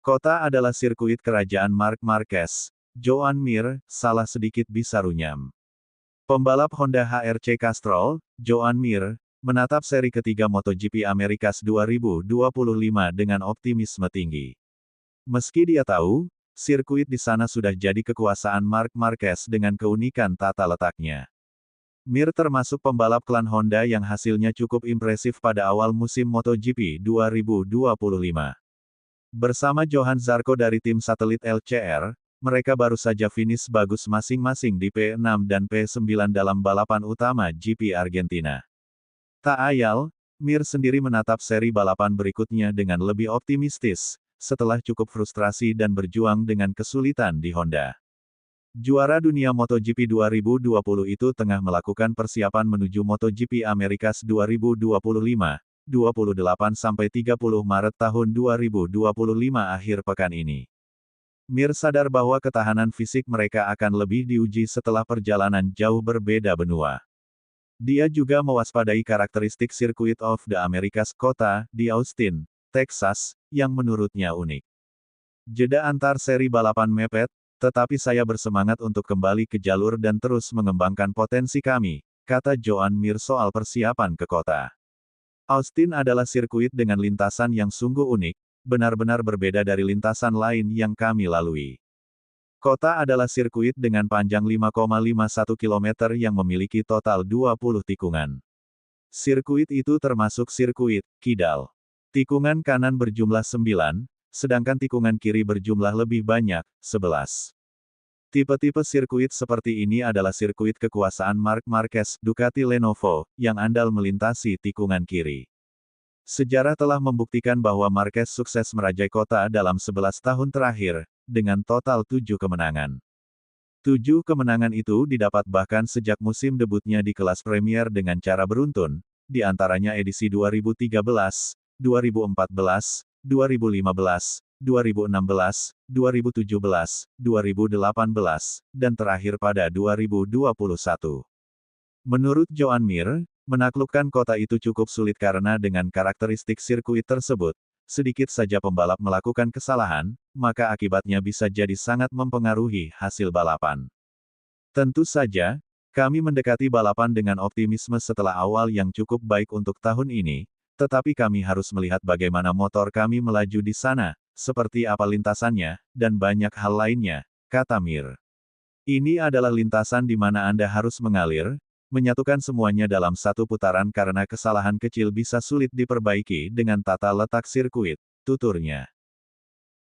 Kota adalah sirkuit kerajaan Marc Marquez. Joan Mir, salah sedikit bisa runyam. Pembalap Honda HRC Castrol, Joan Mir, menatap seri ketiga MotoGP Amerikas 2025 dengan optimisme tinggi. Meski dia tahu, sirkuit di sana sudah jadi kekuasaan Marc Marquez dengan keunikan tata letaknya. Mir termasuk pembalap klan Honda yang hasilnya cukup impresif pada awal musim MotoGP 2025. Bersama Johan Zarco dari tim satelit LCR, mereka baru saja finish bagus masing-masing di P6 dan P9 dalam balapan utama GP Argentina. Tak ayal, Mir sendiri menatap seri balapan berikutnya dengan lebih optimistis, setelah cukup frustrasi dan berjuang dengan kesulitan di Honda. Juara dunia MotoGP 2020 itu tengah melakukan persiapan menuju MotoGP Amerikas 2025, 28–30 Maret tahun 2025 akhir pekan ini. Mir sadar bahwa ketahanan fisik mereka akan lebih diuji setelah perjalanan jauh berbeda benua. Dia juga mewaspadai karakteristik Circuit of the Americas kota di Austin, Texas, yang menurutnya unik. Jeda antar seri balapan mepet, tetapi saya bersemangat untuk kembali ke jalur dan terus mengembangkan potensi kami, kata Joan Mir soal persiapan ke kota. Austin adalah sirkuit dengan lintasan yang sungguh unik, benar-benar berbeda dari lintasan lain yang kami lalui. Kota adalah sirkuit dengan panjang 5,51 km yang memiliki total 20 tikungan. Sirkuit itu termasuk sirkuit kidal. Tikungan kanan berjumlah 9, sedangkan tikungan kiri berjumlah lebih banyak, 11. Tipe-tipe sirkuit seperti ini adalah sirkuit kekuasaan Marc Marquez, Ducati Lenovo, yang andal melintasi tikungan kiri. Sejarah telah membuktikan bahwa Marquez sukses merajai kota dalam 11 tahun terakhir, dengan total 7 kemenangan. 7 kemenangan itu didapat bahkan sejak musim debutnya di kelas Premier dengan cara beruntun, di antaranya edisi 2013, 2014, 2015, 2016, 2017, 2018, dan terakhir pada 2021. Menurut Joan Mir, menaklukkan kota itu cukup sulit karena dengan karakteristik sirkuit tersebut, sedikit saja pembalap melakukan kesalahan, maka akibatnya bisa jadi sangat mempengaruhi hasil balapan. Tentu saja, kami mendekati balapan dengan optimisme setelah awal yang cukup baik untuk tahun ini, tetapi kami harus melihat bagaimana motor kami melaju di sana, seperti apa lintasannya, dan banyak hal lainnya, kata Mir. Ini adalah lintasan di mana Anda harus mengalir, menyatukan semuanya dalam satu putaran karena kesalahan kecil bisa sulit diperbaiki dengan tata letak sirkuit, tuturnya.